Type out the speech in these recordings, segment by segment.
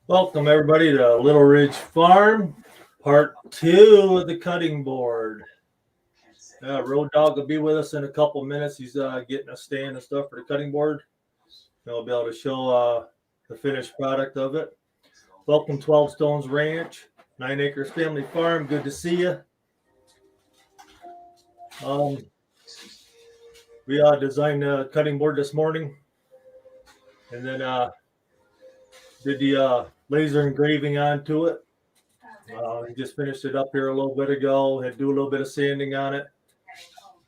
Welcome everybody to Little Ridge Farm, part 2 of the cutting board. Road Dog will be with us in a couple minutes. He's getting a stand and stuff for the cutting board. He'll be able to show the finished product of it. Welcome 12 Stones Ranch, 9 Acres Family Farm. Good to see you. We designed the cutting board this morning, and then did the laser engraving onto it. We just finished it up here a little bit ago. Had to do a little bit of sanding on it.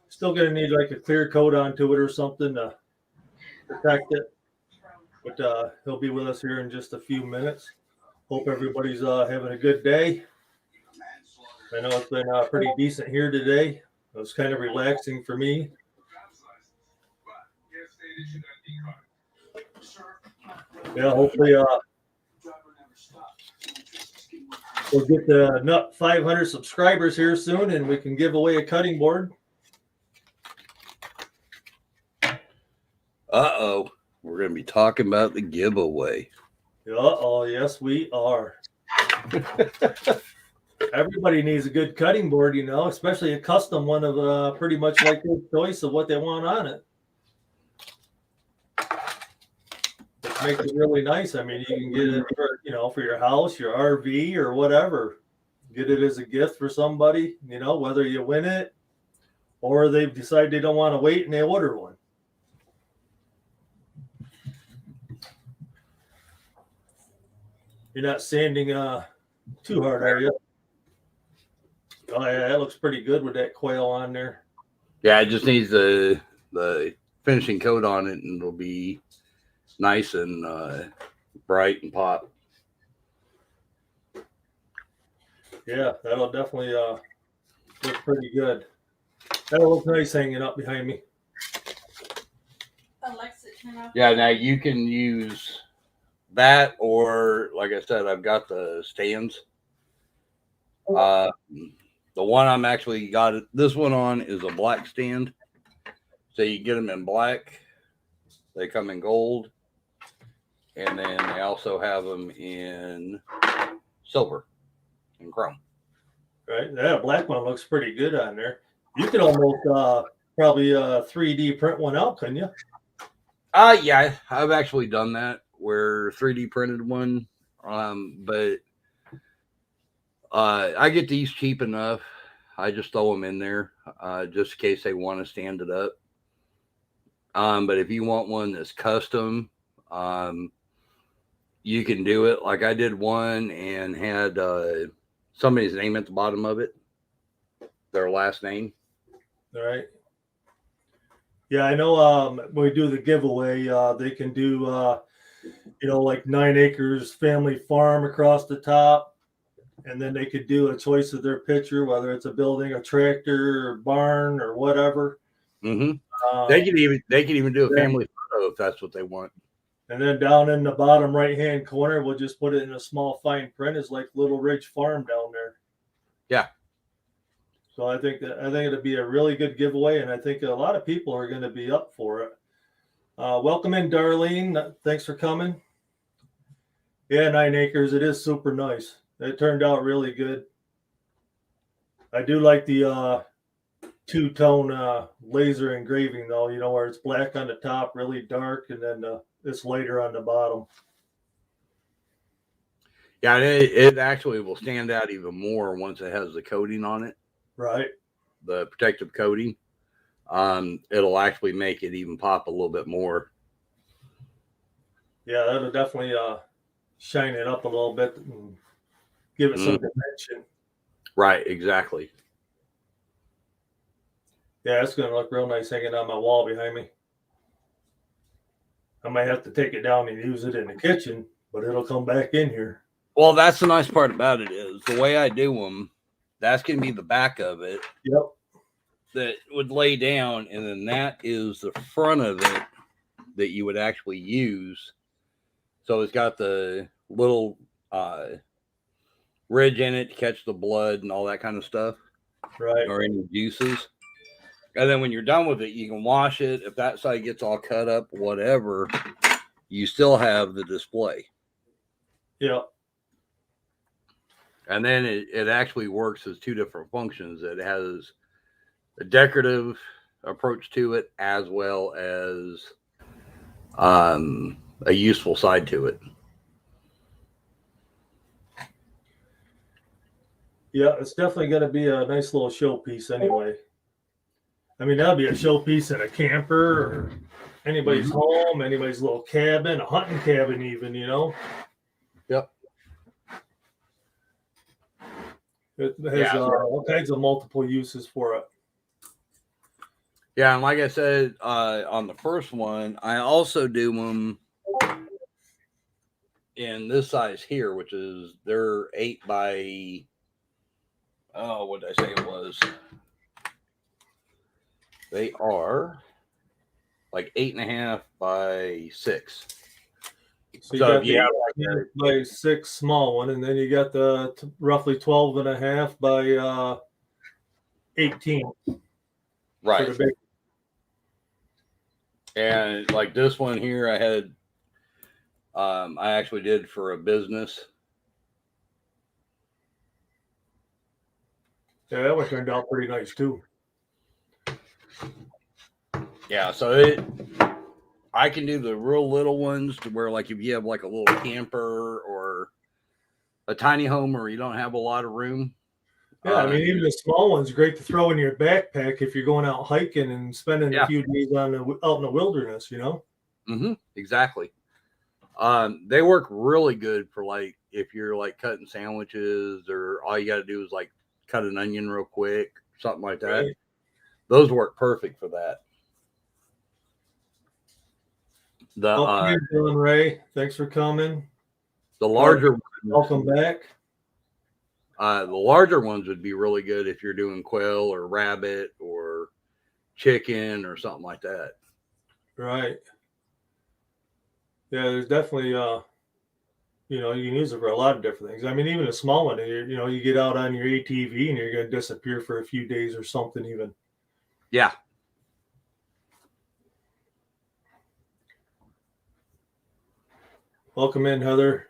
Still gonna need like a clear coat onto it or something to protect it. But he'll be with us here in just a few minutes. Hope everybody's having a good day. I know it's been pretty decent here today. It was kind of relaxing for me. Yeah, hopefully we'll get the 500 subscribers here soon, and we can give away a cutting board. Uh-oh. We're going to be talking about the giveaway. Uh-oh, yes, we are. Everybody needs a good cutting board, you know, especially a custom one of pretty much like their choice of what they want on it. It makes it really nice. I mean, you can get it for, you know, for your house, your RV, or whatever. Get it as a gift for somebody, you know, whether you win it or they decide they don't want to wait and they order one. You're not sanding too hard, are you? Oh yeah, that looks pretty good with that coil on there. Yeah, it just needs the finishing coat on it, and it'll be nice and bright and pop. Yeah, that'll definitely look pretty good. That'll look nice hanging up behind me. Alexa, turn off. Yeah, now you can use that, or like I said, I've got the stands. The one I'm actually got this one on is a black stand. So you get them in black. They come in gold. And then they also have them in silver and chrome. Right, that black one looks pretty good on there. You could almost probably 3D print one out, couldn't you? Yeah, I've actually done that, where 3D printed one. But I get these cheap enough. I just throw them in there just in case they want to stand it up. But if you want one that's custom, you can do it. Like I did one and had somebody's name at the bottom of it, their last name. All right. Yeah, I know when we do the giveaway, they can do, you know, like 9 Acres Family Farm across the top. And then they could do a choice of their picture, whether it's a building, a tractor, or barn, or whatever. Mm-hmm. They can even do a family photo if that's what they want. And then down in the bottom right-hand corner, we'll just put it in a small fine print. It's like Little Ridge Farm down there. Yeah. So I think it'll be a really good giveaway, and I think a lot of people are going to be up for it. Welcome in, Darlene. Thanks for coming. Yeah, 9 Acres. It is super nice. It turned out really good. I do like the two-tone laser engraving, though, you know, where it's black on the top, really dark, and then it's lighter on the bottom. Yeah, it actually will stand out even more once it has the coating on it. Right. The protective coating. It'll actually make it even pop a little bit more. Yeah, that'll definitely shine it up a little bit and give it some dimension. Right, exactly. Yeah, it's going to look real nice hanging on my wall behind me. I might have to take it down and use it in the kitchen, but it'll come back in here. Well, that's the nice part about it is the way I do them. That's going to be the back of it Yep. that would lay down, and then that is the front of it that you would actually use. So it's got the little ridge in it to catch the blood and all that kind of stuff, Right. or any juices. And then when you're done with it, you can wash it. If that side gets all cut up, whatever, you still have the display. Yeah. And then it actually works as two different functions. It has a decorative approach to it as well as a useful side to it. Yeah, it's definitely going to be a nice little showpiece anyway. I mean, that'll be a showpiece in a camper or anybody's home, anybody's little cabin, a hunting cabin even, you know? Yep. It has all kinds of multiple uses for it. Yeah, and like I said on the first one, I also do them in this size here, which is they're 8 by what did I say it was? They are like 8.5 by 6. So you So got if you the have 8 by 6 small one, and then you got the roughly 12.5 by 18. right. For the big. And like this one here, I had, I actually did for a business. Yeah, that one turned out pretty nice too. Yeah, so I can do the real little ones to where, like, if you have like a little camper or a tiny home where you don't have a lot of room. Yeah, I mean, even the small one's great to throw in your backpack if you're going out hiking and spending a few days out in the wilderness, you know? Mm-hmm, exactly. They work really good for like if you're like cutting sandwiches or all you got to do is like cut an onion real quick, something like that. Right. Those work perfect for that. Okay, Dylan Ray, thanks for coming. The larger welcome back. The larger ones would be really good if you're doing quail or rabbit or chicken or something like that. Right. Yeah, there's definitely you know, you can use it for a lot of different things. I mean, even a small one, you know, you get out on your ATV and you're going to disappear for a few days or something even. Yeah. Welcome in, Heather.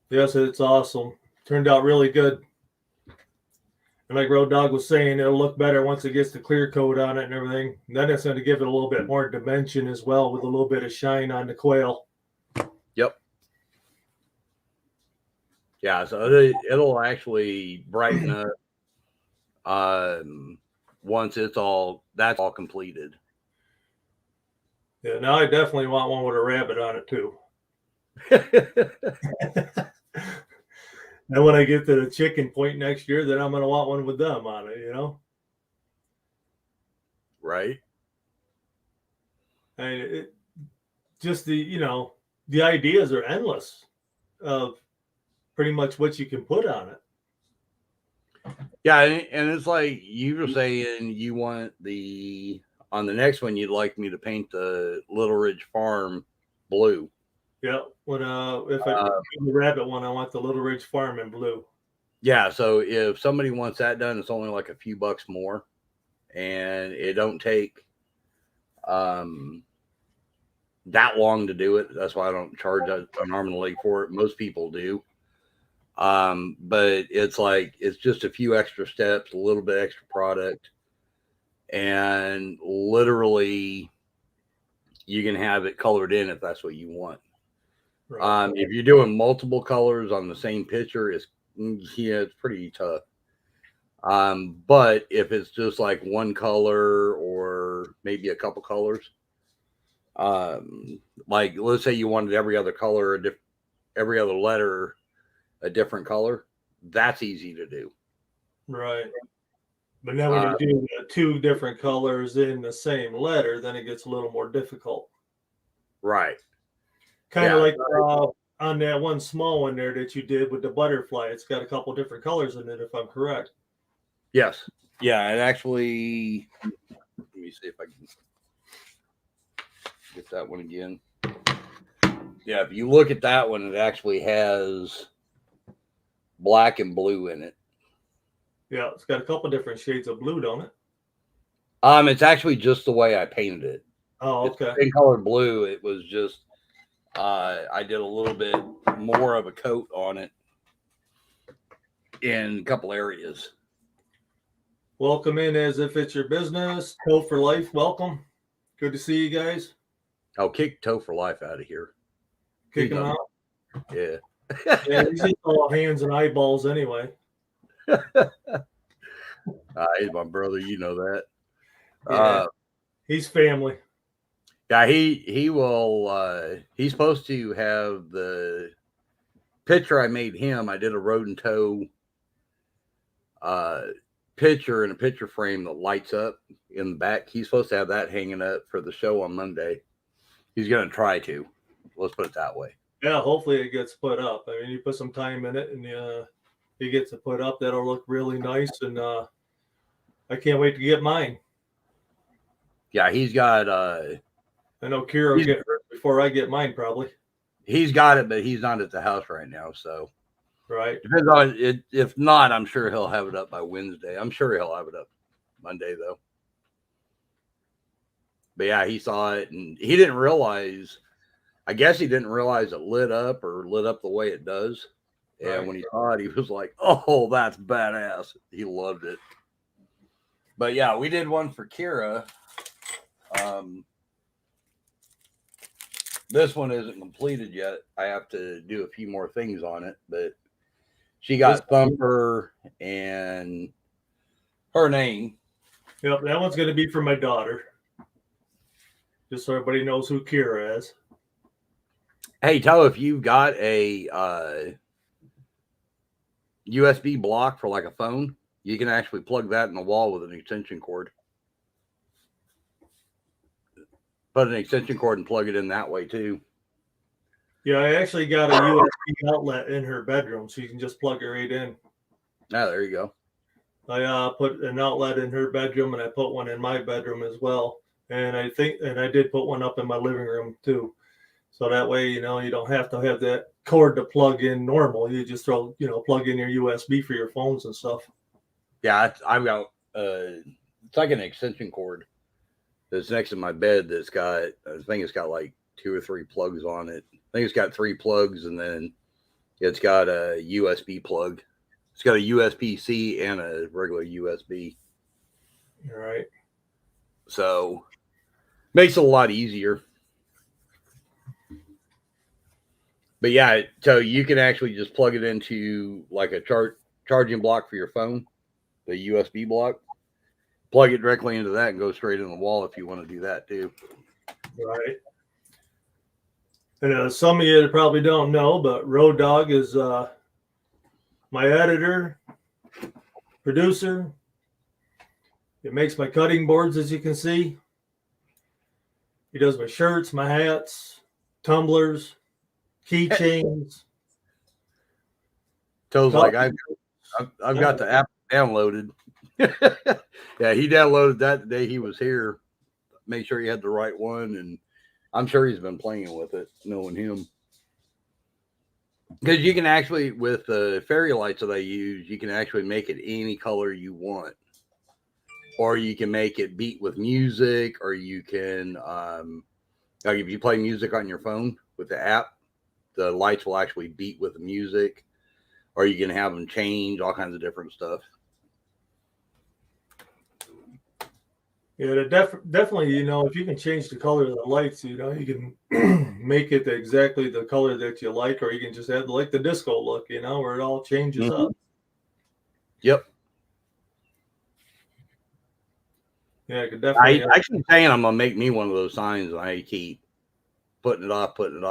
Yes, it's awesome. Turned out really good. And like Road Dog was saying, it'll look better once it gets the clear coat on it and everything. And then it's going to give it a little bit more dimension as well with a little bit of shine on the quail. Yep. Yeah, so it'll actually brighten up once that's all completed. Yeah, now I definitely want one with a rabbit on it too. And when I get to the chicken point next year, then I'm going to want one with them on it, you know? Right. And just you know, the ideas are endless of pretty much what you can put on it. Yeah, and it's like you were saying you want on the next one, you'd like me to paint the Little Ridge Farm blue. Yeah, if I do the rabbit one, I want the Little Ridge Farm in blue. Yeah, so if somebody wants that done, it's only like a few bucks more, and it don't take that long to do it. That's why I don't charge an arm and a leg for it. Most people do. But it's like it's just a few extra steps, a little bit extra product, and literally you can have it colored in if that's what you want. Right. If you're doing multiple colors on the same picture, it's pretty tough. But if it's just like one color or maybe a couple colors, like let's say you wanted every other color, every other letter a different color, that's easy to do. Right. But then when you do the two different colors in the same letter, then it gets a little more difficult. Right. Kind of Yeah. like on that one small one there that you did with the butterfly. It's got a couple different colors in it, if I'm correct. Yes. Yeah. It actually, let me see if I can get that one again. Yeah. If you look at that one, it actually has black and blue in it. Yeah, it's got a couple different shades of blue, don't it? It's actually just the way I painted it. Oh, It's okay. in colored blue. It was just, I did a little bit more of a coat on it in a couple areas. Welcome in as if it's your business. Toe for Life, welcome. Good to see you guys. I'll kick Toe for Life out of here. Kick He's him on- out. Yeah. Yeah, he's just all hands and eyeballs anyway. He's my brother. You know that. Yeah. He's family. Yeah, he will. He's supposed to have the picture I made him. I did a Road and Toe picture in a picture frame that lights up in the back. He's supposed to have that hanging up for the show on Monday. He's going to try to. Let's put it that way. Yeah, hopefully it gets put up. I mean, you put some time in it, and he gets it put up. That'll look really nice, and I can't wait to get mine. Yeah, he's got. I know Kira will get hers before I get mine, probably. He's got it, but he's not at the house right now. So, right. Depends on it. If not, I'm sure he'll have it up by Wednesday. I'm sure he'll have it up Monday, though. But yeah, he saw it, and he didn't realize. I guess he didn't realize it lit up the way it does. And Right. when he saw it, he was like, "Oh, that's badass." He loved it. But yeah, we did one for Kira. This one isn't completed yet. I have to do a few more things on it, but she got Thumper and her name. Yep, that one's going to be for my daughter. Just so everybody knows who Kira is. Hey, Toe, if you've got a USB block for like a phone, you can actually plug that in the wall with an extension cord. Put an extension cord and plug it in that way too. Yeah, I actually got a USB outlet in her bedroom, so you can just plug it right in. Ah, there you go. I put an outlet in her bedroom, and I put one in my bedroom as well. And I did put one up in my living room too. So that way, you don't have to have that cord to plug in normal. You just plug in your USB for your phones and stuff. Yeah, I've got it's like an extension cord that's next to my bed that's got, I think it's got like 2 or 3 plugs on it. I think it's got 3 plugs, and then it's got a USB plug. It's got a USB-C and a regular USB. All right. So makes it a lot easier. But yeah, so you can actually just plug it into like a charging block for your phone, the USB block. Plug it directly into that and go straight in the wall if you want to do that too. Right. And some of you probably don't know, but Road Dog is my editor, producer. It makes my cutting boards, as you can see. He does my shirts, my hats, tumblers, keychains. Toe's like, I've got the app downloaded. Yeah, he downloaded that the day he was here. Make sure he had the right one, and I'm sure he's been playing with it, knowing him. Because you can actually, with the fairy lights that I use, you can actually make it any color you want. Or you can make it beat with music, or you can, like if you play music on your phone with the app, the lights will actually beat with the music. Or you can have them change, all kinds of different stuff. Yeah, definitely, if you can change the color of the lights, you can make it exactly the color that you like, or you can just have like the disco look, where it all changes up. Yep. Yeah, I could definitely. I keep saying I'm going to make me one of those signs, and I keep putting it off, and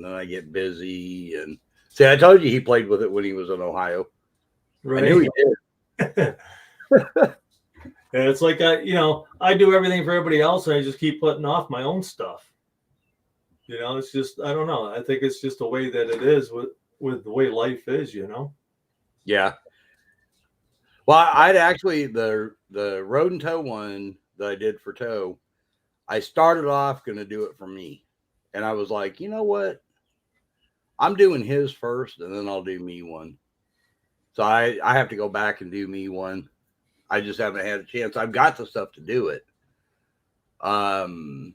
then I get busy. And see, I told you he played with it when he was in Ohio. Right. I knew he did. Yeah, it's like I do everything for everybody else, and I just keep putting off my own stuff. You know, it's just, I don't know. I think it's just the way that it is with the way life is, you know? Yeah. Well, I'd actually the road and tow one that I did for tow, I started off going to do it for me. And I was like, you know what? I'm doing his first and then I'll do me one. So I have to go back and do me one. I just haven't had a chance. I've got the stuff to do it. All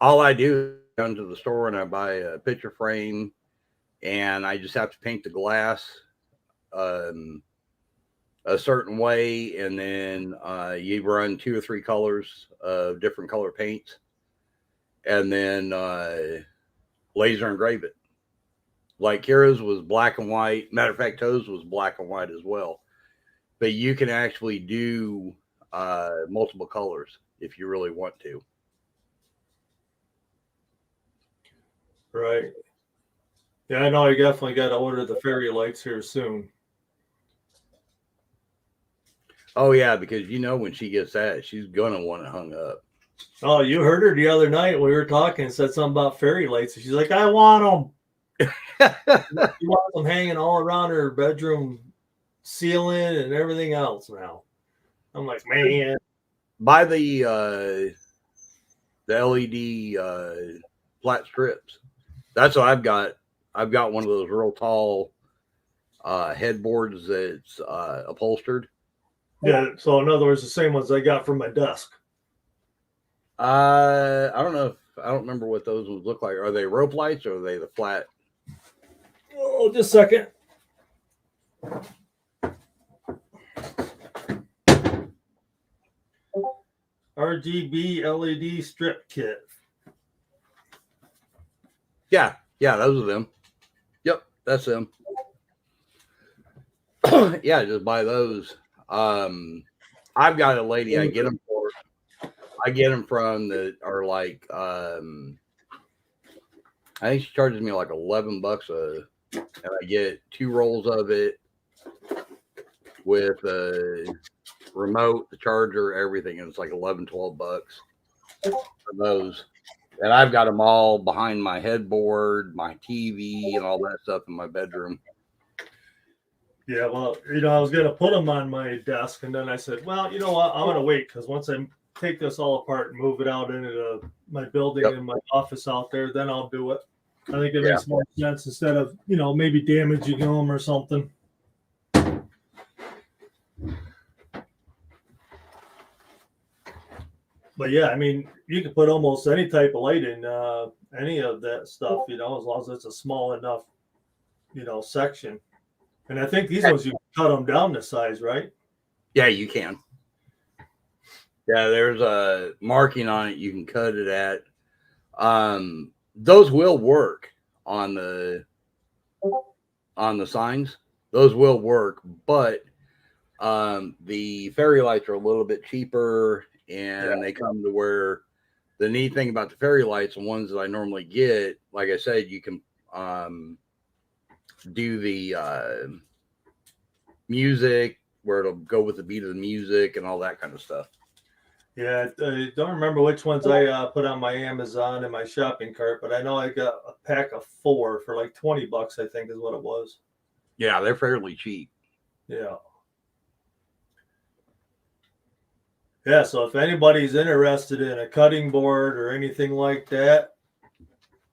I do is go to the store and I buy a picture frame and I just have to paint the glass a certain way. And then you run 2 or 3 colors of different color paints and then laser engrave it. Like Kira's was black and white. Matter of fact, Toe's was black and white as well. But you can actually do multiple colors if you really want to. Right. Yeah, I know. I definitely got to order the fairy lights here soon. Oh yeah, because you know when she gets that, she's gonna want it hung up. Oh, you heard her the other night. We were talking, said something about fairy lights. She's like, I want them. She wants them hanging all around her bedroom ceiling and everything else now. I'm like, man. Buy the LED flat strips. That's what I've got. I've got one of those real tall headboards that's upholstered. Yeah. So in other words, the same ones I got from my desk. I don't know. I don't remember what those would look like. Are they rope lights or are they the flat? Oh, just a second. RGB LED strip kit. Yeah, those are them. Yep, that's them. Yeah, just buy those. I've got a lady I get them for. I get them from that are like I think she charges me like $11 and I get 2 rolls of it with a remote, the charger, everything, and it's like $11-12 for those. And I've got them all behind my headboard, my TV, and all that stuff in my bedroom. Yeah, well, you know, I was gonna put them on my desk, and then I said, well, you know what, I'm gonna wait because once I take this all apart and move it out into my building and my office out there, then I'll do it. I think it makes more sense instead of, you know, maybe damaging them or something. But yeah, I mean, you can put almost any type of light in any of that stuff, you know, as long as it's a small enough, you know, section. And I think these ones you cut them down to size, right? Yeah, you can. Yeah, there's a marking on it you can cut it at. Those will work on the signs. Those will work, but the fairy lights are a little bit cheaper, and they come to where the neat thing about the fairy lights, the ones that I normally get, like I said, you can do the music where it'll go with the beat of the music and all that kind of stuff. Yeah, I don't remember which ones I put on my Amazon in my shopping cart, but I know I got a pack of 4 for like $20, I think is what it was. Yeah, they're fairly cheap. Yeah. Yeah, so if anybody's interested in a cutting board or anything like that,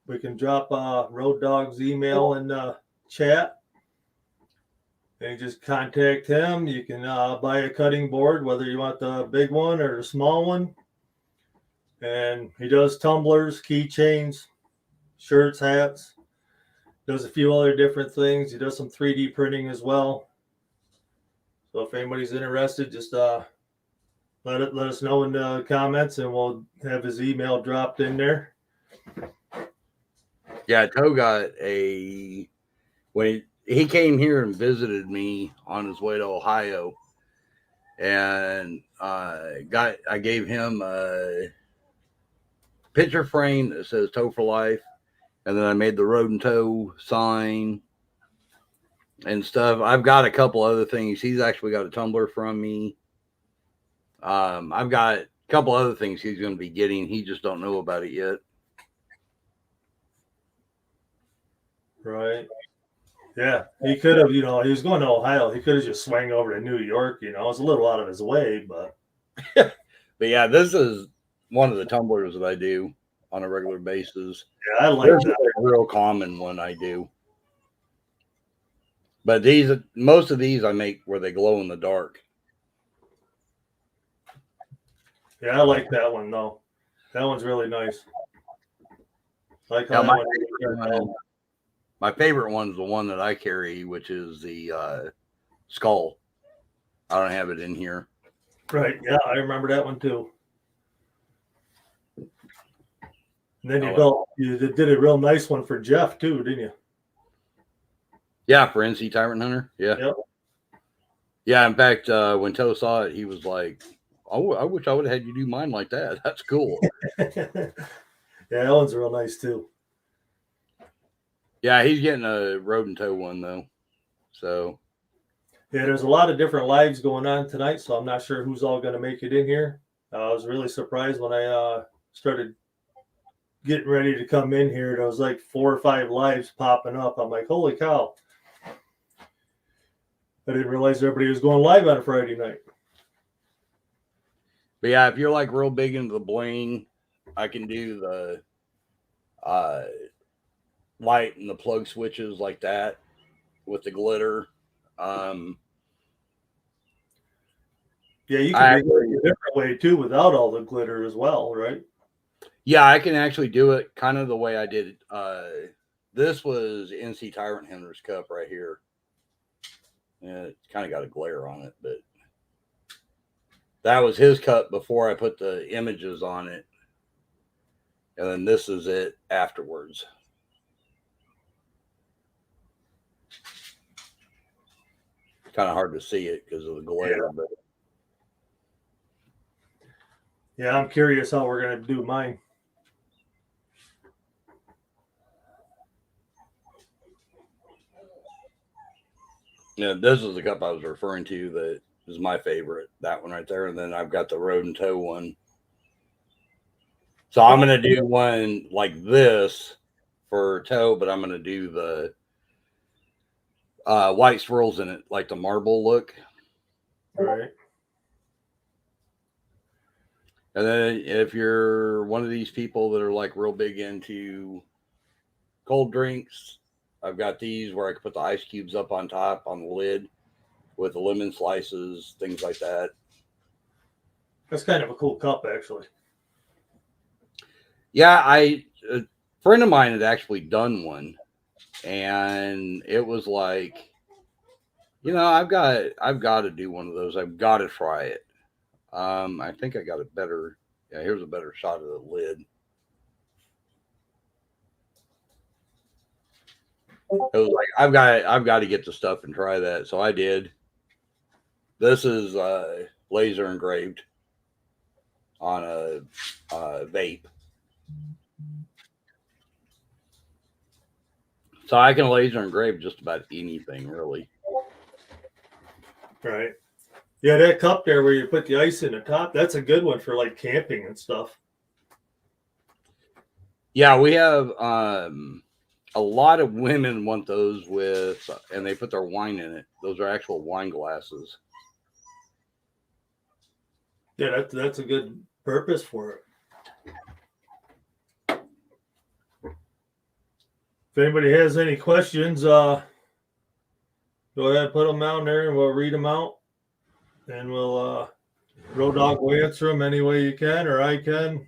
we can drop Road Dog's email in the chat. And you just contact him. You can buy a cutting board, whether you want the big one or the small one. And he does tumblers, keychains, shirts, hats. Does a few other different things. He does some 3D printing as well. So if anybody's interested, just let us know in the comments, and we'll have his email dropped in there. Yeah, Toe got when he came here and visited me on his way to Ohio, and I gave him a picture frame that says Toe for Life, and then I made the Road and Toe sign and stuff. I've got a couple other things. He's actually got a tumbler from me. I've got a couple other things he's going to be getting. He just don't know about it yet. Right. Yeah. He could have, he was going to Ohio. He could have just swung over to New York. It's a little out of his way, but But yeah, this is one of the tumblers that I do on a regular basis. yeah, I This like is that. a real common one I do. But most of these I make where they glow in the dark. Yeah, I like that one though. That one's really nice. I like how Now, that one turned out. my favorite one is the one that I carry, which is the skull. I don't have it in here. Right. Yeah, I remember that one too. And then you did a real nice one for Jeff too, didn't you? Yeah, for NC Tyrant Hunter. Yeah. Yep. Yeah. In fact, when Toe saw it, he was like, "Oh, I wish I would have had you do mine like that. That's cool." Yeah, that one's real nice too. Yeah, he's getting a rodent toe one though. So Yeah, there's a lot of different lives going on tonight, so I'm not sure who's all going to make it in here. I was really surprised when I started getting ready to come in here. There was like 4 or 5 lives popping up. I'm like, holy cow. I didn't realize everybody was going live on a Friday night. but yeah, if you're like real big into the bling, I can do the light and the plug switches like that with the glitter. Yeah, you can do it a different way too without all the glitter as well, right? Yeah, I can actually do it kind of the way I did it. This was NC Tyrant Hunter's cup right here. Yeah, it's kind of got a glare on it, but that was his cup before I put the images on it. And then this is it afterwards. It's kind of hard to see it because of the glare, Yeah. but Yeah, I'm curious how we're going to do mine. yeah, this is the cup I was referring to that is my favorite. That one right there. And then I've got the rodent toe one. So I'm going to do one like this for toe, but I'm going to do the white swirls in it, like the marble look. Right. And then if you're one of these people that are like real big into cold drinks, I've got these where I can put the ice cubes up on top on the lid with the lemon slices, things like that. That's kind of a cool cup, actually. Yeah, a friend of mine had actually done one, and it was like, I've got to do one of those. I've got to try it. I think I got a better. Yeah, here's a better shot of the lid. It was like I've got to get the stuff and try that. So I did. This is laser engraved on a vape. So I can laser engrave just about anything, really. Right. Yeah, that cup there where you put the ice in the top, that's a good one for like camping and stuff. Yeah, we have a lot of women want those with, and they put their wine in it. Those are actual wine glasses. Yeah, that's a good purpose for it. If anybody has any questions, go ahead, put them down there, and we'll read them out, and we'll Road Dog will answer them any way you can, or I can.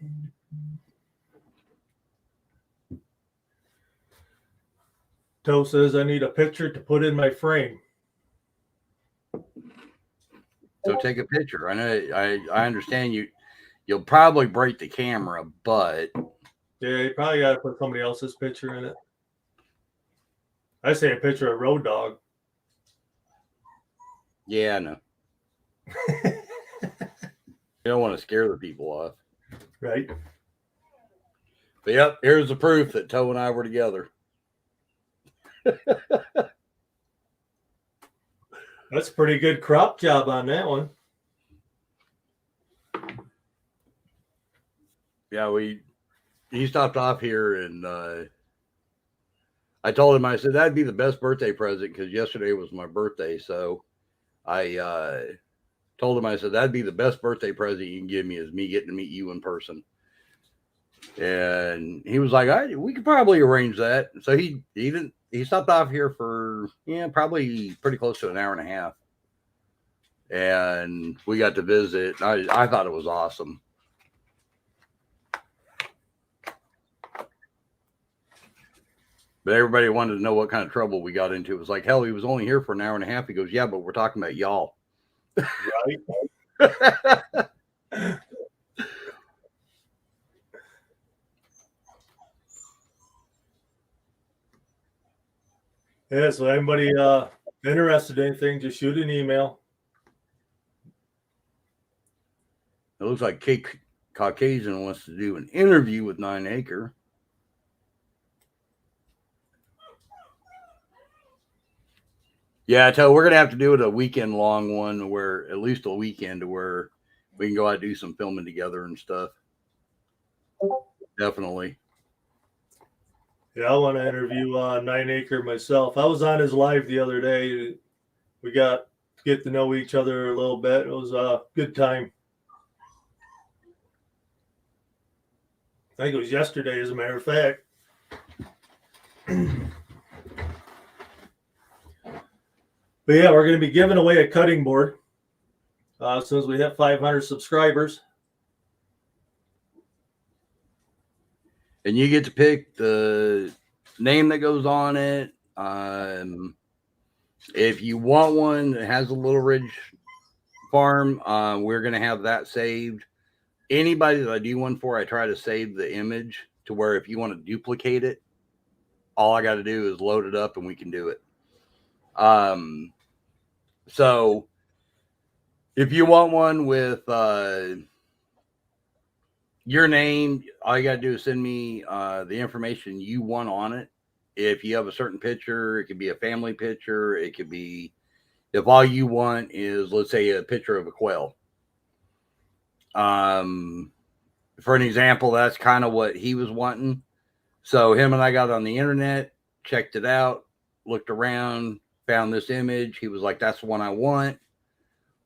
Toe says I need a picture to put in my frame. So take a picture. I know I understand you. You'll probably break the camera, but Yeah, you probably got to put somebody else's picture in it. I say a picture of Road Dog. yeah, I know. You don't want to scare the people off. Right. But yep, here's the proof that Toe and I were together. That's a pretty good crop job on that one. Yeah, he stopped off here and I told him, I said, that'd be the best birthday present because yesterday was my birthday. So I told him, I said, that'd be the best birthday present you can give me is me getting to meet you in person. And he was like, we could probably arrange that. So he stopped off here for, probably pretty close to an hour and a half. And we got to visit. I thought it was awesome. But everybody wanted to know what kind of trouble we got into. It was like, hell, he was only here for an hour and a half. He goes, yeah, but we're talking about y'all. Right. Yeah, so anybody interested in anything, just shoot an email. It looks like Kate Caucasian wants to do an interview with 9 Acre. Yeah, I tell you, we're going to have to do it a weekend long one where at least a weekend where we can go out and do some filming together and stuff. Definitely. Yeah, I want to interview 9 Acre myself. I was on his live the other day. We got to get to know each other a little bit. It was a good time. I think it was yesterday, as a matter of fact. But yeah, we're going to be giving away a cutting board as soon as we hit 500 subscribers. And you get to pick the name that goes on it. If you want one that has a Little Ridge farm, we're going to have that saved. Anybody that I do one for, I try to save the image to where if you want to duplicate it, all I got to do is load it up and we can do it. So if you want one with your name, all you got to do is send me the information you want on it. If you have a certain picture, it could be a family picture. It could be, if all you want is, let's say, a picture of a quail. For an example, that's kind of what he was wanting. So him and I got on the internet, checked it out, looked around, found this image. He was like, that's the one I want.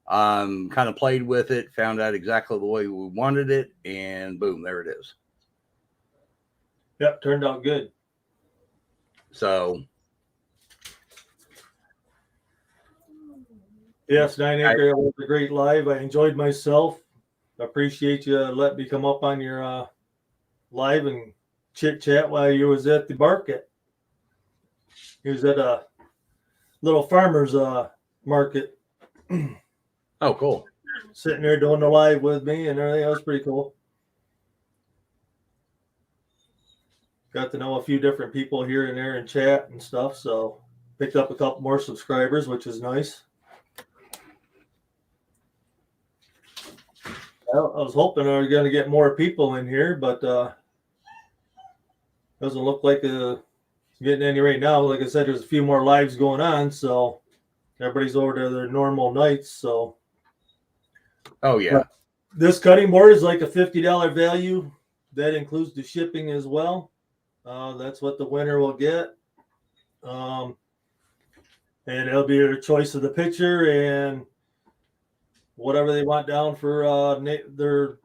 Kind of played with it, found out exactly the way we wanted it, and boom, there it is. Yep, turned out good. So yes, 9 Acre was a great live. I enjoyed myself. I appreciate you letting me come up on your live and chit chat while you was at the market. He was at a little farmer's market. Oh, cool. Sitting there doing the live with me and everything. That was pretty cool. Got to know a few different people here and there in chat and stuff. So picked up a couple more subscribers, which is nice. Well, I was hoping we were going to get more people in here, but doesn't look like getting any right now. Like I said, there's a few more lives going on, so everybody's over to their normal nights. So, oh yeah, this cutting board is like a $50 value. That includes the shipping as well. That's what the winner will get. And it'll be their choice of the picture and whatever they want down for their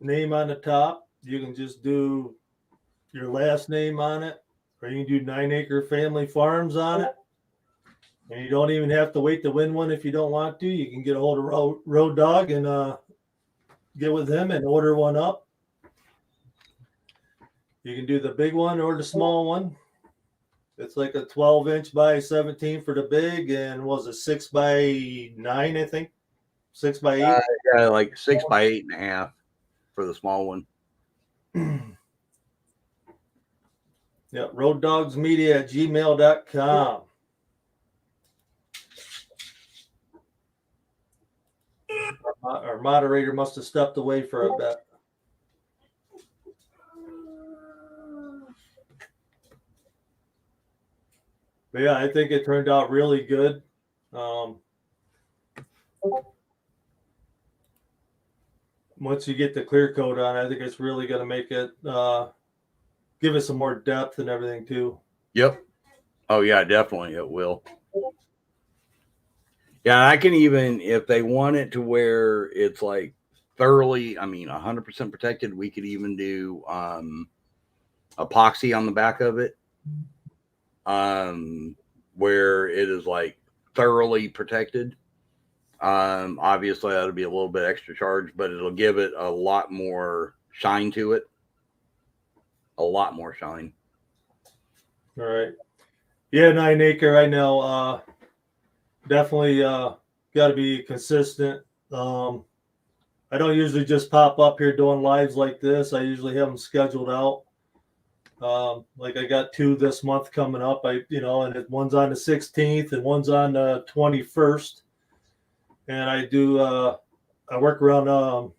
name on the top. You can just do your last name on it, or you can do 9 Acre Family Farms on it. And you don't even have to wait to win one if you don't want to. You can get a hold of Road Dog and get with him and order one up. You can do the big one or the small one. It's like a 12-inch by 17 for the big, and was it 6 by 9, I think? 6 by 8? Yeah, like 6 by 8.5 for the small one. Yeah, roaddogsmedia@gmail.com. Our moderator must have stepped away for a bit. But yeah, I think it turned out really good. Once you get the clear coat on, I think it's really going to make it give it some more depth and everything too. Yep. Oh yeah, definitely it will. Yeah, I can even, if they want it to where it's like thoroughly, 100% protected, we could even do epoxy on the back of it, where it is like thoroughly protected. Obviously, that'll be a little bit extra charge, but it'll give it a lot more shine to it. A lot more shine. All right. Yeah, 9 acre. I know. Definitely got to be consistent. I don't usually just pop up here doing lives like this. I usually have them scheduled out. Like I got 2 this month coming up. And one's on the 16th and one's on the 21st. And I work around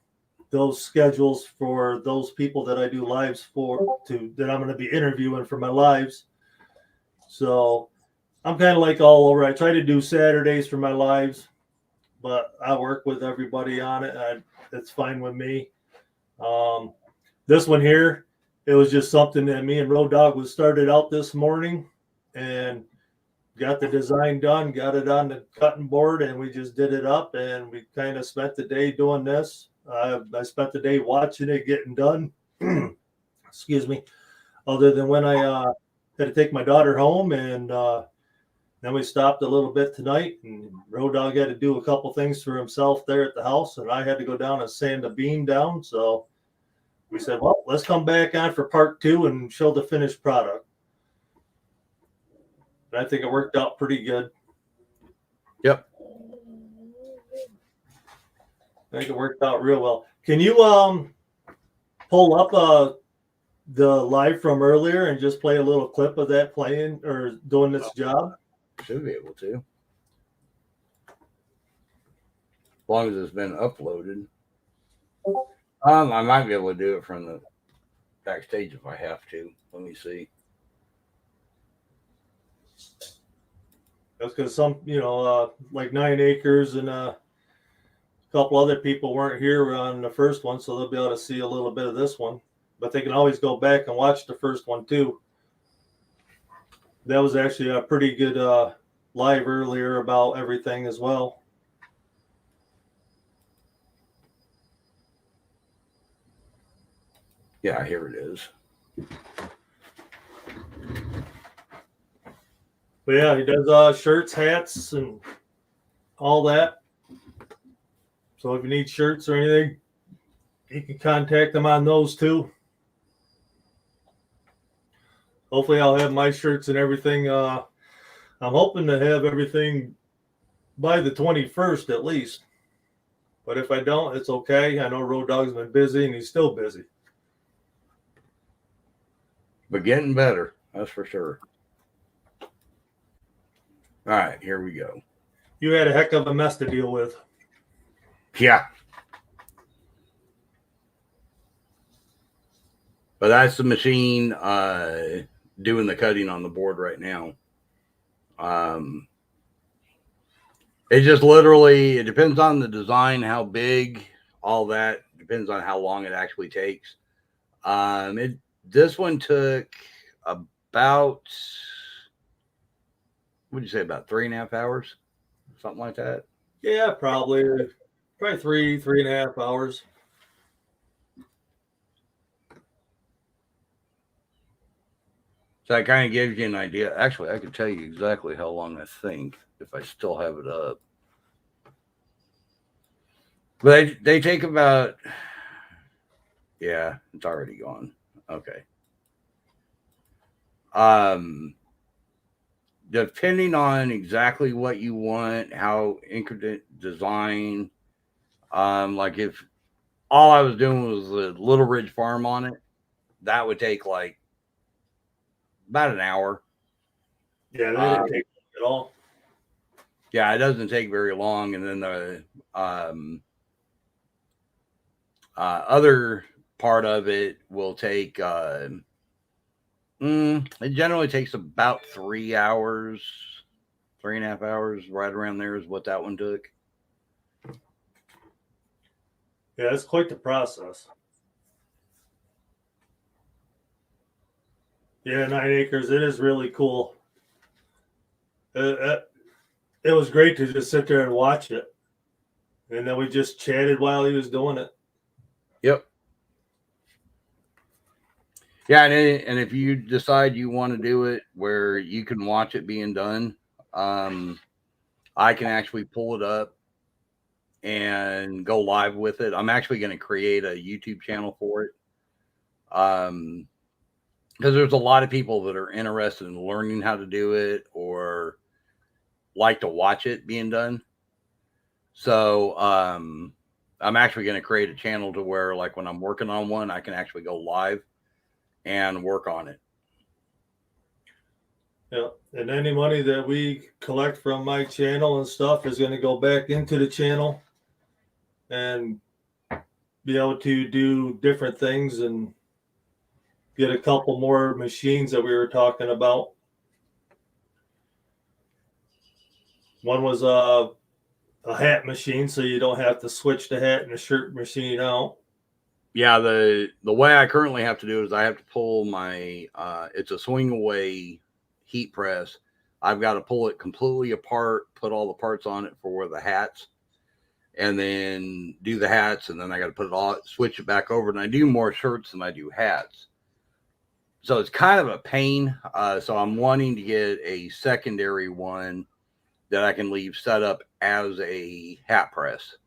those schedules for those people that I do lives for that I'm going to be interviewing for my lives. So I'm kind of like all over. I try to do Saturdays for my lives, but I work with everybody on it. It's fine with me. This one here, it was just something that me and Road Dog was started out this morning and got the design done, got it on the cutting board, and we just did it up. And we kind of spent the day doing this. I spent the day watching it getting done. Excuse me. Other than when I had to take my daughter home, and then we stopped a little bit tonight, and Road Dog had to do a couple things for himself there at the house, and I had to go down and sand a beam down. So we said, well, let's come back on for part 2 and show the finished product. And I think it worked out pretty good. Yep. I think it worked out real well. Can you pull up the live from earlier and just play a little clip of that playing or doing this job? Should be able to. As long as it's been uploaded. I might be able to do it from the backstage if I have to. Let me see. That's because some, like 9 acres and a couple other people weren't here on the first one, so they'll be able to see a little bit of this one. But they can always go back and watch the first one too. That was actually a pretty good live earlier about everything as well. Yeah, here it is. But yeah, he does shirts, hats, and all that. So if you need shirts or anything, you can contact them on those too. Hopefully I'll have my shirts and everything. I'm hoping to have everything by the 21st at least. But if I don't, it's okay. I know Road Dog's been busy and he's still busy. But getting better, that's for sure. All right, here we go. You had a heck of a mess to deal with. Yeah. But that's the machine doing the cutting on the board right now. It just literally, it depends on the design, how big, all that depends on how long it actually takes. This one took about, what would you say, about 3.5 hours, something like that. Yeah, probably 3.5 hours. So that kind of gives you an idea. Actually, I could tell you exactly how long I think if I still have it up. But they take about, yeah, it's already gone. Okay. Depending on exactly what you want, how intricate design, like if all I was doing was the Little Ridge Farm on it, that would take like about an hour. Yeah, that didn't take at all. Yeah, it doesn't take very long. And then the other part of it will take, it generally takes about 3 hours, 3.5 hours, right around there is what that one took. Yeah, it's quite the process. Yeah, 9 acres. It is really cool. it was great to just sit there and watch it. And then we just chatted while he was doing it. Yep. Yeah, and if you decide you want to do it where you can watch it being done, I can actually pull it up and go live with it. I'm actually going to create a YouTube channel for it. Because there's a lot of people that are interested in learning how to do it or like to watch it being done. So I'm actually going to create a channel to where, like, when I'm working on one, I can actually go live and work on it. Yeah, and any money that we collect from my channel and stuff is going to go back into the channel and be able to do different things and get a couple more machines that we were talking about. One was a hat machine, so you don't have to switch the hat and the shirt machine out. Yeah, the way I currently have to do it is I have to pull my it's a swing away heat press. I've got to pull it completely apart, put all the parts on it for the hats, and then do the hats, and then I got to put it all, switch it back over, and I do more shirts than I do hats. So it's kind of a pain. So I'm wanting to get a secondary one that I can leave set up as a hat press.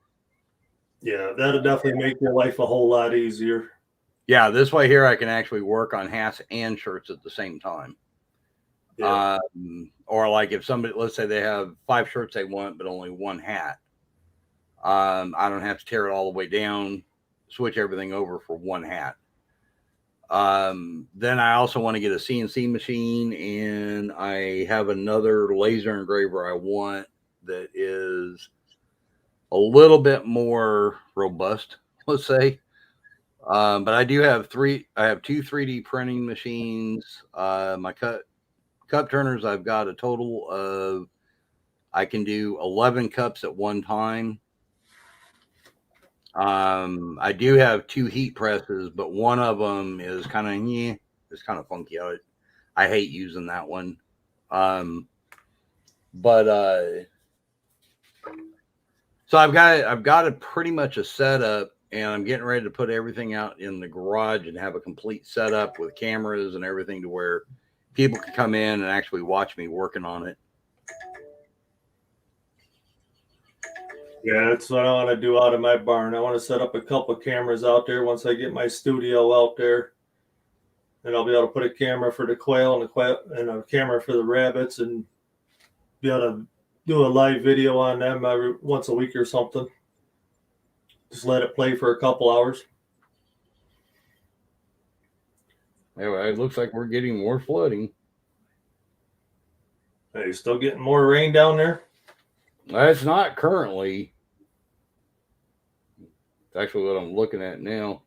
Yeah, that'll definitely make your life a whole lot easier. Yeah, this way here I can actually work on hats and shirts at the same time. Yeah. Or like if somebody, let's say they have 5 shirts they want, but only 1 hat. I don't have to tear it all the way down, switch everything over for 1 hat. Then I also want to get a CNC machine, and I have another laser engraver I want that is a little bit more robust, let's say. But I do have 2 3D printing machines. My cup turners, I've got a total of, I can do 11 cups at one time. I do have 2 heat presses, but one of them is kind of funky. I hate using that one. So I've got a pretty much a setup, and I'm getting ready to put everything out in the garage and have a complete setup with cameras and everything to where people can come in and actually watch me working on it. Yeah, that's what I want to do out of my barn. I want to set up a couple of cameras out there once I get my studio out there. And I'll be able to put a camera for the quail and a camera for the rabbits and be able to do a live video on them every once a week or something. Just let it play for a couple hours. Anyway, it looks like we're getting more flooding. Hey, still getting more rain down there? It's not currently. It's actually what I'm looking at now.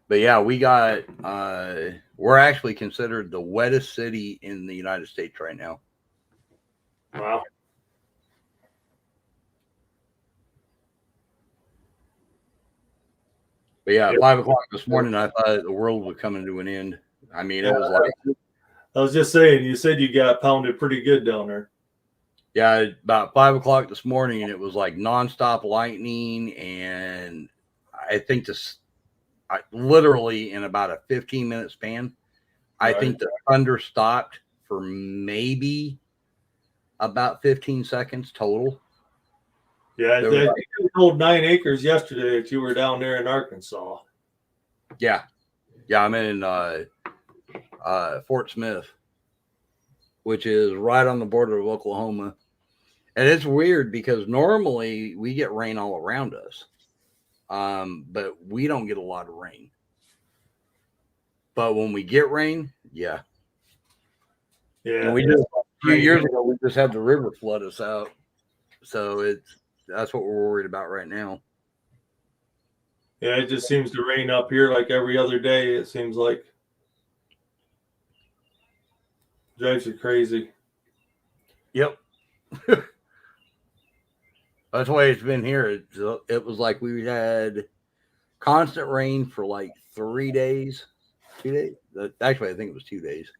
But yeah, we're actually considered the wettest city in the United States right now. Wow. But yeah, 5 o'clock this morning, I thought the world was coming to an end. I mean, it was like, I was just saying, you said you got pounded pretty good down there. yeah, about 5 o'clock this morning, and it was like nonstop lightning. And I think literally in about a 15-minute span, I think the thunder stopped for maybe about 15 seconds total. Yeah, you told 9 acres yesterday that you were down there in Arkansas. Yeah, I'm in Fort Smith, which is right on the border of Oklahoma. And it's weird because normally we get rain all around us, but we don't get a lot of rain. But when we get rain, yeah. Yeah. And a few years ago, we just had the river flood us out. So that's what we're worried about right now. Yeah, it just seems to rain up here like every other day, it seems like. Drives you crazy. Yep. That's the way it's been here. It was like we had constant rain for like 3 days, 2 days. Actually, I think it was 2 days.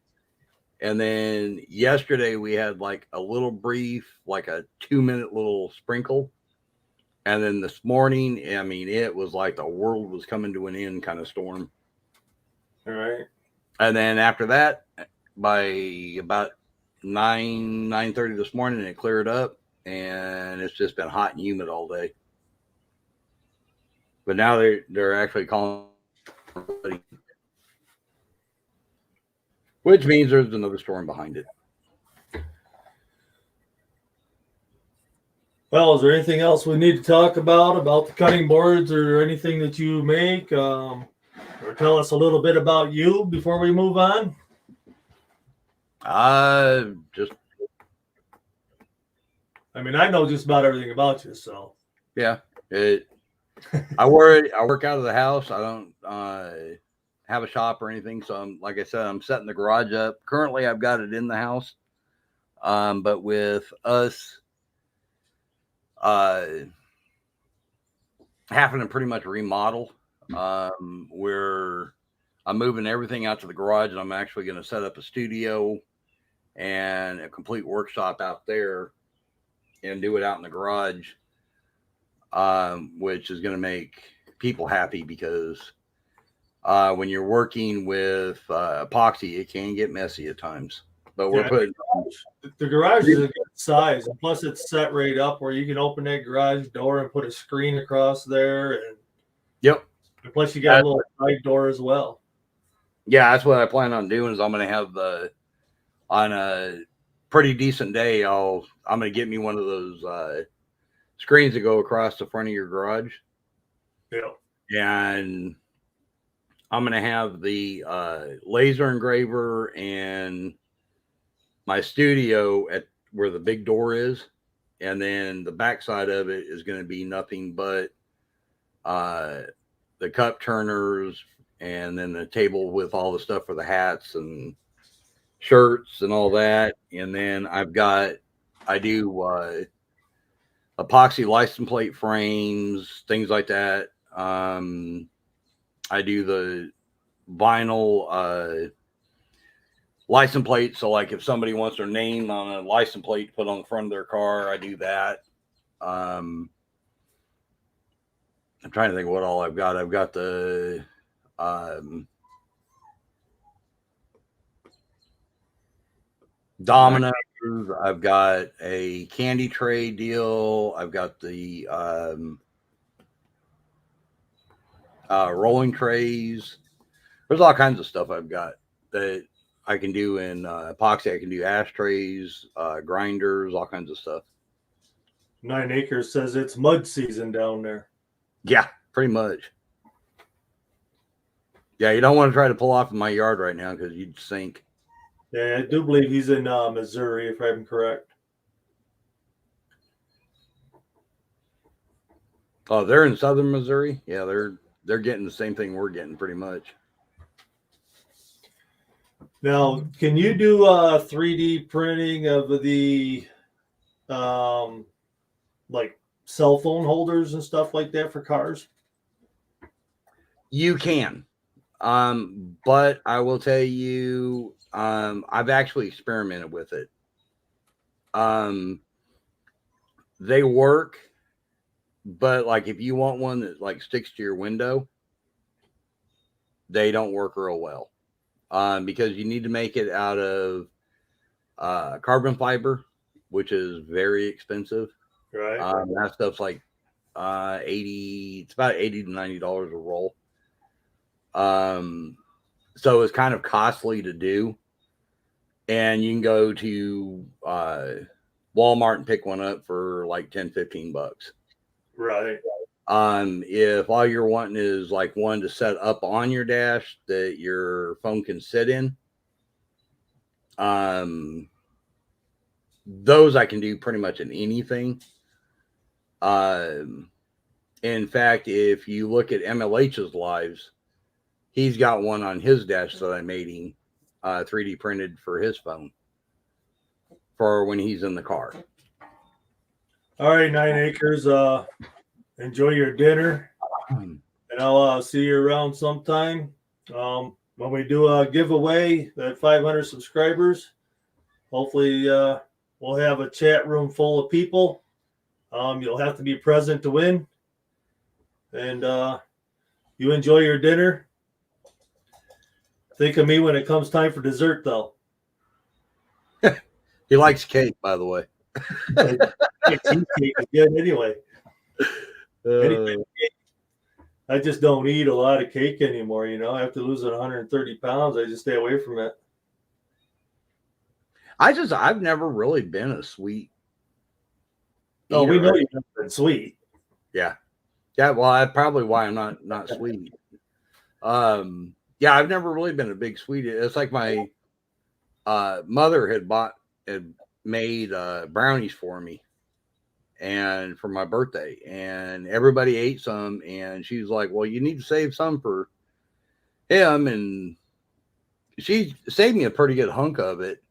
And then yesterday we had like a little brief, like a 2-minute little sprinkle. And then this morning, I mean, it was like the world was coming to an end kind of storm. All right. And then after that, by about 9:30 this morning, it cleared up, and it's just been hot and humid all day. But now they're actually calling, which means there's another storm behind it. Well, is there anything else we need to talk about the cutting boards or anything that you make? Or tell us a little bit about you before we move on? Just I mean, I know just about everything about you, so. yeah. I work out of the house. I don't have a shop or anything. So like I said, I'm setting the garage up. Currently I've got it in the house. But with us having to pretty much remodel, I'm moving everything out to the garage, and I'm actually going to set up a studio and a complete workshop out there and do it out in the garage, which is going to make people happy because when you're working with epoxy, it can get messy at times. But we're putting the garage is a good size, and plus it's set right up where you can open that garage door and put a screen across there, and yep. And plus you got a little side door as well. Yeah, that's what I plan on doing. Is I'm going to have on a pretty decent day, I'm going to get me one of those screens that go across the front of your garage. Yeah. And I'm going to have the laser engraver and my studio at where the big door is. And then the backside of it is going to be nothing but the cup turners, and then the table with all the stuff for the hats and shirts and all that. And then I do epoxy license plate frames, things like that. I do the vinyl license plate. So like if somebody wants their name on a license plate to put on the front of their car, I do that. I'm trying to think what all I've got. I've got the dominoes. I've got a candy tray deal. I've got the rolling trays. There's all kinds of stuff I've got that I can do in epoxy. I can do ashtrays, grinders, all kinds of stuff. 9 Acres says it's mud season down there. Yeah, pretty much. Yeah, you don't want to try to pull off in my yard right now because you'd sink. Yeah, I do believe he's in Missouri, if I'm correct. Oh, they're in southern Missouri? Yeah, they're getting the same thing we're getting pretty much. Now, can you do 3D printing of the like cell phone holders and stuff like that for cars? You can. But I will tell you, I've actually experimented with it. They work, but like if you want one that like sticks to your window, they don't work real well. Because you need to make it out of carbon fiber, which is very expensive. Right. That stuff's like it's about $80 to $90 a roll. So it's kind of costly to do. And you can go to Walmart and pick one up for like $10-15. Right. If all you're wanting is like one to set up on your dash that your phone can sit in, those I can do pretty much in anything. In fact, if you look at MLH's lives, he's got one on his dash that I made him 3D printed for his phone for when he's in the car. All right, 9 Acres. Enjoy your dinner, and I'll see you around sometime. when we do a giveaway at 500 subscribers, hopefully we'll have a chat room full of people. You'll have to be present to win. And you enjoy your dinner. Think of me when it comes time for dessert, though. He likes cake, by the way. Cheesecake is good anyway. I just don't eat a lot of cake anymore. You know, after losing 130 pounds, I just stay away from it. I've never really been a sweet. Oh, we eater. know you've been sweet. Yeah. Well, that's probably why I'm not sweet. Yeah, I've never really been a big sweet. It's like my mother had made brownies for me and for my birthday, and everybody ate some, and she was like, well, you need to save some for him, and she saved me a pretty good hunk of it,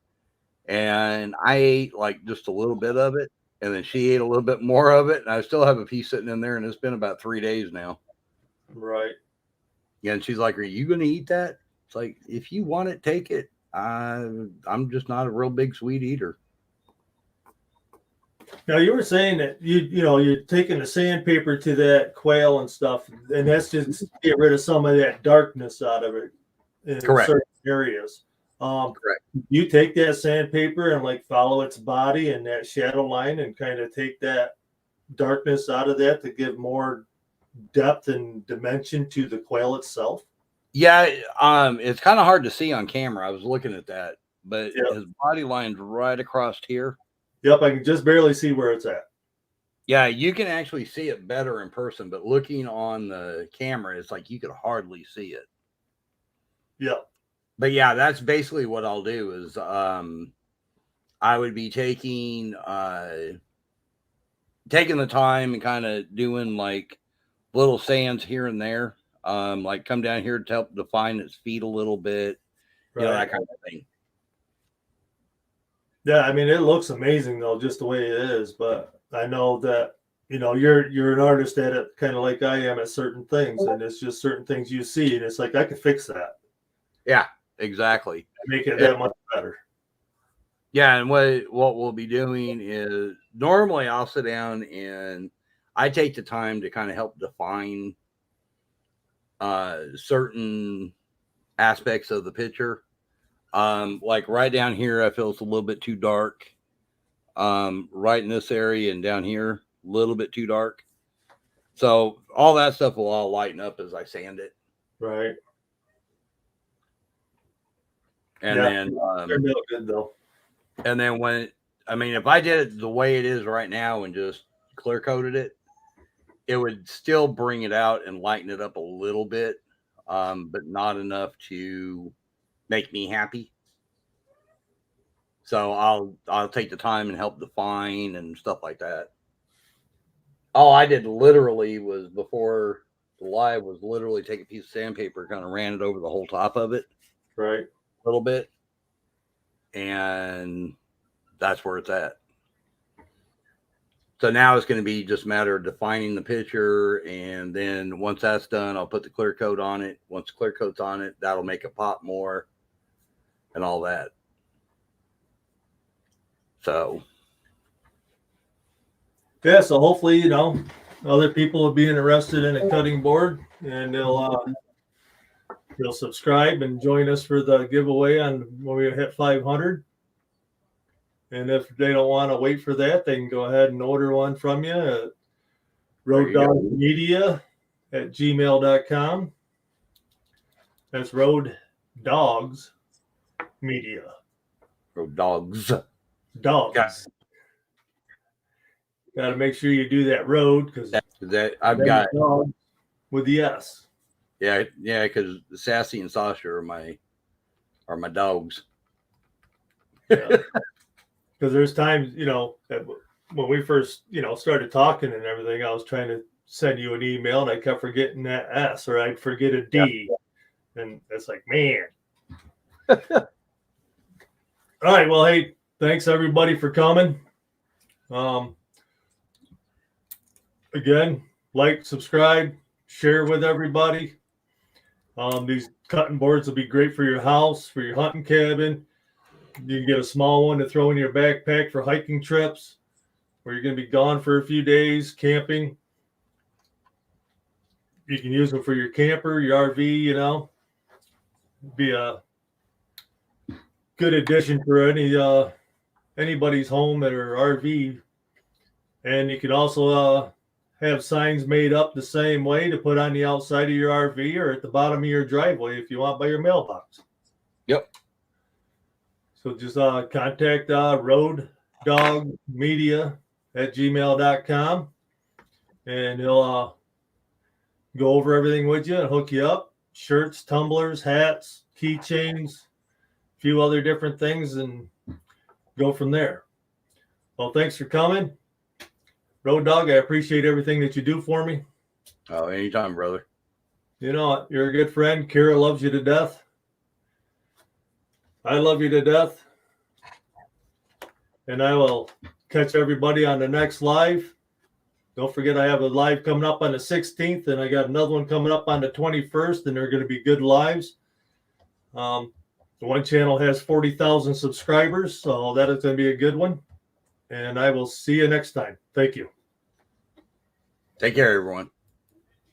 and I ate like just a little bit of it, and then she ate a little bit more of it, and I still have a piece sitting in there, and it's been about 3 days now. Right. Yeah, and she's like, are you going to eat that? It's like, if you want it, take it. I'm just not a real big sweet eater. Now you were saying that you're taking the sandpaper to that quail and stuff, and that's just to get rid of some of that darkness out of it in Correct. certain areas. Correct. You take that sandpaper and like follow its body and that shadow line and kind of take that darkness out of that to give more depth and dimension to the quail itself. Yeah, it's kind of hard to see on camera. I was looking at that, but Yep. his body line's right across here. Yep, I can just barely see where it's at. Yeah, you can actually see it better in person, but looking on the camera, it's like you could hardly see it. Yep. But yeah, that's basically what I'll do is I would be taking the time and kind of doing like little sands here and there. Like come down here to help define its feet a little bit, Right. you know, that kind of thing. Yeah, I mean it looks amazing though, just the way it is. But I know that you're an artist at it, kind of like I am at certain things, and it's just certain things you see, and it's like I could fix that. Yeah, exactly. Make it that much better. Yeah, and what we'll be doing is normally I'll sit down and I take the time to kind of help define certain aspects of the picture. Like right down here, I feel it's a little bit too dark. Right in this area and down here, a little bit too dark. So all that stuff will all lighten up as I sand it. Right. And Yeah, then turned out good though. and then if I did it the way it is right now and just clear coated it, it would still bring it out and lighten it up a little bit, but not enough to make me happy. So I'll take the time and help define and stuff like that. All I did literally was before the live was literally take a piece of sandpaper, kind of ran it over the whole top of it. Right. A little bit. And that's where it's at. So now it's going to be just a matter of defining the picture. And then once that's done, I'll put the clear coat on it. Once the clear coat's on it, that'll make it pop more and all that. So. Yeah, so hopefully, other people will be interested in a cutting board and they'll subscribe and join us for the giveaway on when we hit 500. And if they don't want to wait for that, they can go ahead and order one from you at roaddogsmedia@gmail.com. That's Road Dogs Media. Road Dogs. Dogs. Got to make sure you do that road because that I've got dog with the S. Yeah, because Sassy and Sasha are my dogs. Yeah. Because there's times, when we first, started talking and everything, I was trying to send you an email and I kept forgetting that S or I'd forget a D. Yeah. And it's like, man. All right. Well, hey, thanks everybody for coming. Again, like, subscribe, share with everybody. These cutting boards will be great for your house, for your hunting cabin. You can get a small one to throw in your backpack for hiking trips where you're going to be gone for a few days camping. You can use them for your camper, your RV, you know. Be a good addition for anybody's home or RV. And you can also have signs made up the same way to put on the outside of your RV or at the bottom of your driveway if you want by your mailbox. Yep. So just contact roaddogmedia@gmail.com and he'll go over everything with you and hook you up. Shirts, tumblers, hats, keychains, a few other different things, and go from there. Well, thanks for coming. Road Dog, I appreciate everything that you do for me. Oh, anytime, brother. You know, you're a good friend. Kara loves you to death. I love you to death. And I will catch everybody on the next live. Don't forget, I have a live coming up on the 16th, and I got another one coming up on the 21st, and they're going to be good lives. The one channel has 40,000 subscribers, so that is going to be a good one. And I will see you next time. Thank you. Take care, everyone.